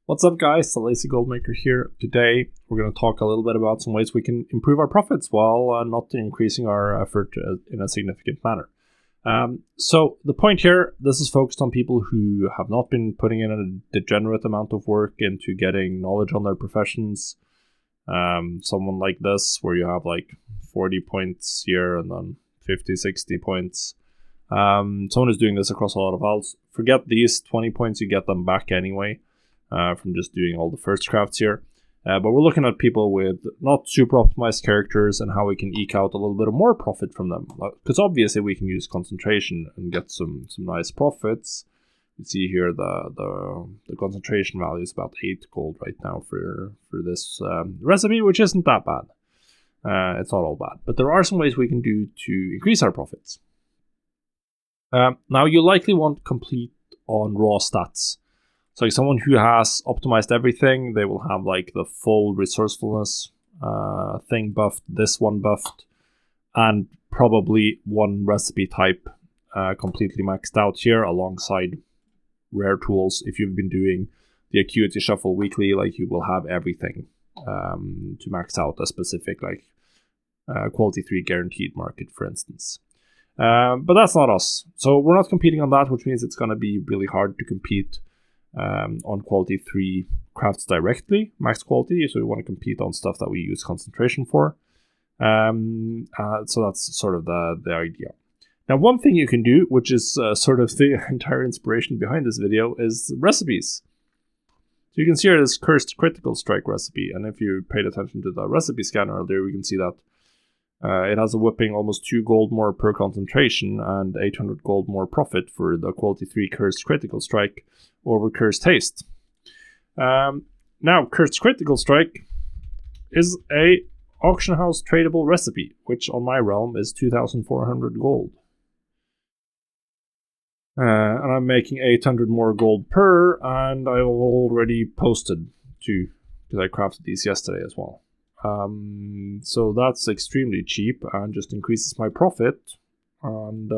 What's up, guys? The Lazy Goldmaker here. Today we're going to talk a little bit about some ways we can improve our profits while not increasing our effort in a significant manner. So the point here, this is focused on people who have not been putting in a degenerate amount of work into getting knowledge on their professions. Someone like this, where you have like 40 points here and then 50, 60 points. Someone who's doing this across a lot of files. Forget these 20 points, you get them back anyway. From just doing all the first crafts here. But we're looking at people with not super optimized characters and how we can eke out a little bit of more profit from them. Because obviously we can use concentration and get some nice profits. You see here the concentration value is about 8 gold right now for this recipe, which isn't that bad. It's not all bad. But there are some ways we can do to increase our profits. Now you likely want complete on raw stats. So like someone who has optimized everything, they will have like the full resourcefulness thing buffed, this one buffed, and probably one recipe type completely maxed out here alongside rare tools. If you've been doing the Acuity Shuffle weekly, like you will have everything to max out a specific like quality 3 guaranteed market, for instance. But that's not us. So we're not competing on that, which means it's going to be really hard to compete on quality 3 crafts directly, max quality, so we want to compete on stuff that we use concentration for. So that's sort of the idea. Now, one thing you can do, which is sort of the entire inspiration behind this video, is recipes. So you can see here this Cursed Critical Strike recipe, and if you paid attention to the recipe scanner earlier, we can see that it has a whopping almost 2 gold more per concentration and 800 gold more profit for the quality 3 Cursed Critical Strike over Cursed Haste. Now, Cursed Critical Strike is a auction house tradable recipe, which on my realm is 2,400 gold. And I'm making 800 more gold per, and I already posted 2 because I crafted these yesterday as well. So that's extremely cheap and just increases my profit. And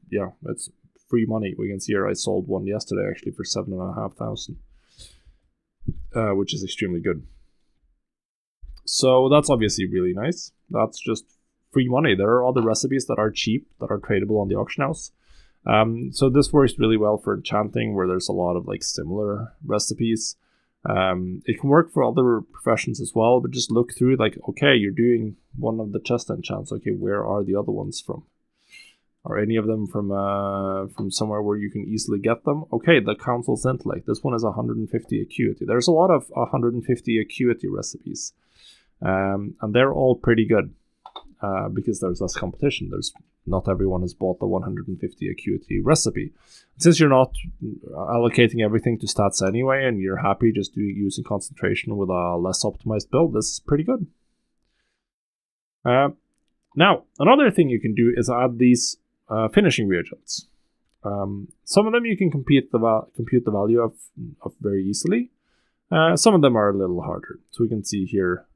yeah, it's free money. We can see here I sold one yesterday actually for 7,500, which is extremely good. So that's obviously really nice. That's just free money. There are other recipes that are cheap that are tradable on the auction house. So this works really well for enchanting, where there's a lot of like similar recipes. It can work for other professions as well, but just look through like, okay, you're doing one of the chest enchants. Okay, where are the other ones from? Are any of them from somewhere where you can easily get them? Okay, the Council's Intellect. This one is 150 Acuity. There's a lot of 150 Acuity recipes, and they're all pretty good because there's less competition. Not everyone has bought the 150 Acuity recipe. Since you're not allocating everything to stats anyway, and you're happy just using concentration with a less optimized build, this is pretty good. Now, another thing you can do is add these finishing reagents. Some of them you can compute the value of very easily. Some of them are a little harder. So we can see here,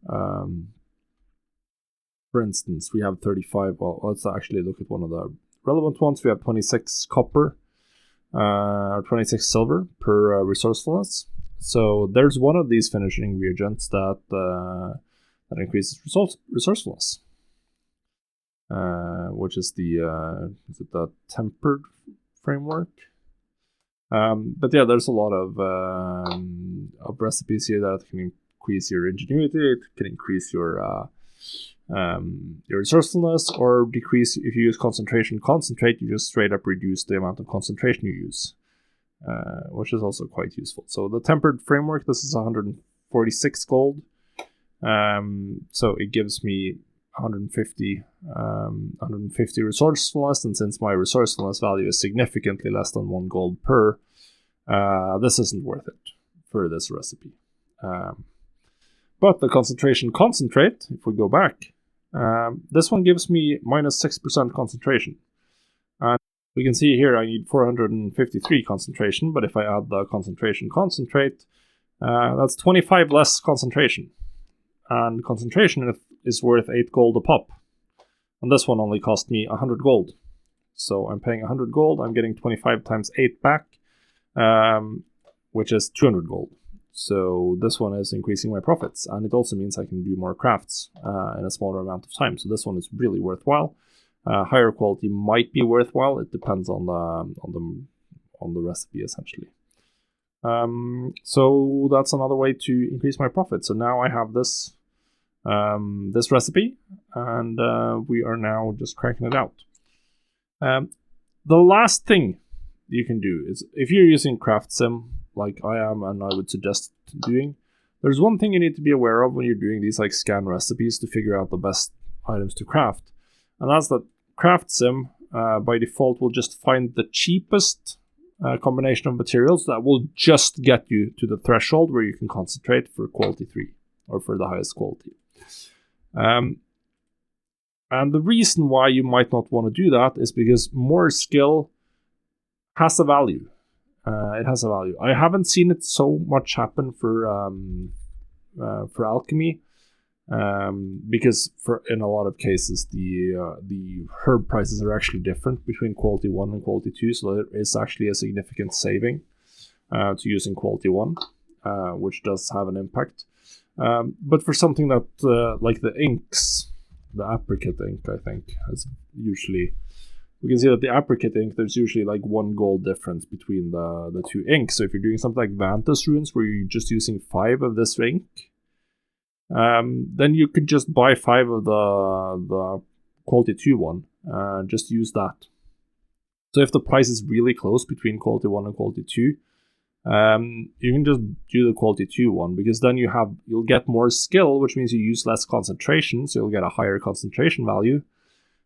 for instance, we have 35. Well, let's actually look at one of the relevant ones. We have 26 copper, 26 silver per resourcefulness. So there's one of these finishing reagents that increases resourcefulness, which is the tempered framework. But yeah, there's a lot of recipes here that can increase your ingenuity. It can increase your resourcefulness, or decrease if you use concentration. Concentrate, you just straight up reduce the amount of concentration you use, which is also quite useful. So the tempered framework, this is 146 gold. So it gives me 150 resourcefulness, and since my resourcefulness value is significantly less than 1 gold per, this isn't worth it for this recipe. But the concentration concentrate, if we go back, this one gives me minus 6% concentration. And we can see here I need 453 concentration, but if I add the concentration concentrate, that's 25 less concentration. And concentration is worth 8 gold a pop. And this one only cost me 100 gold. So I'm paying 100 gold, I'm getting 25 times 8 back. which is 200 gold. So this one is increasing my profits, and it also means I can do more crafts in a smaller amount of time. So this one is really worthwhile. Higher quality might be worthwhile. It depends on the recipe essentially. So that's another way to increase my profit. So now I have this this recipe, and we are now just cracking it out. The last thing you can do is, if you're using CraftSim like I am, and I would suggest doing, there's one thing you need to be aware of when you're doing these like scan recipes to figure out the best items to craft, and that's that CraftSim by default will just find the cheapest combination of materials that will just get you to the threshold where you can concentrate for quality 3 or for the highest quality. And the reason why you might not want to do that is because more skill has a value. It has a value. I haven't seen it so much happen for alchemy, because in a lot of cases the herb prices are actually different between quality 1 and quality 2, so there is actually a significant saving to using quality 1, which does have an impact. But for something that like the inks, the apricot ink, I think is usually, we can see that the apricot ink, there's usually like 1 gold difference between the two inks. So if you're doing something like Vantus runes where you're just using 5 of this ink, then you could just buy 5 of the quality 2 one and just use that. So if the price is really close between quality 1 and quality 2, you can just do the quality 2 one, because then you'll get more skill, which means you use less concentration, so you'll get a higher concentration value.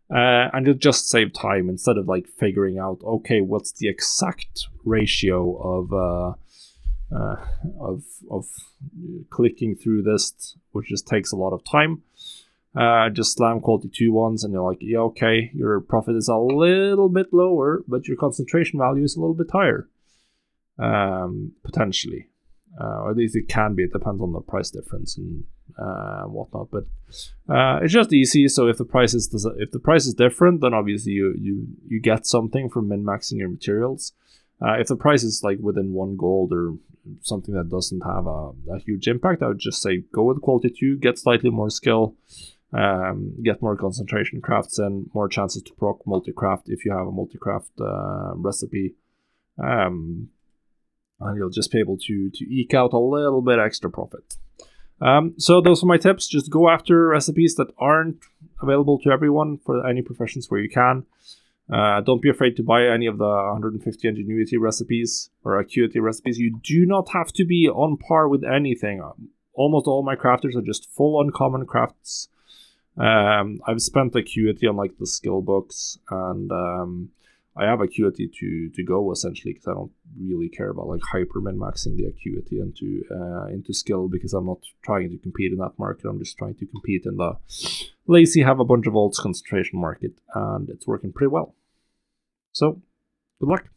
And you'll just save time instead of like figuring out, okay, what's the exact ratio of clicking through this, which just takes a lot of time. Just slam quality 2 ones, and you're like, yeah, okay, your profit is a little bit lower, but your concentration value is a little bit higher, potentially. Or at least it can be. It depends on the price difference and whatnot. But it's just easy. So if the price is different, then obviously you get something from min-maxing your materials. If the price is like within 1 gold or something that doesn't have a huge impact, I would just say go with quality 2, get slightly more skill, get more concentration crafts and more chances to proc multi-craft if you have a multi-craft recipe. And you'll just be able to eke out a little bit extra profit. So those are my tips. Just go after recipes that aren't available to everyone for any professions where you can. Don't be afraid to buy any of the 150 ingenuity recipes or acuity recipes. You do not have to be on par with anything. Almost all my crafters are just full uncommon crafts. I've spent acuity on like the skill books, and I have acuity to go essentially, because I don't really care about like hyper min-maxing the acuity into skill, because I'm not trying to compete in that market. I'm just trying to compete in the lazy have a bunch of volts concentration market, and it's working pretty well. So good luck.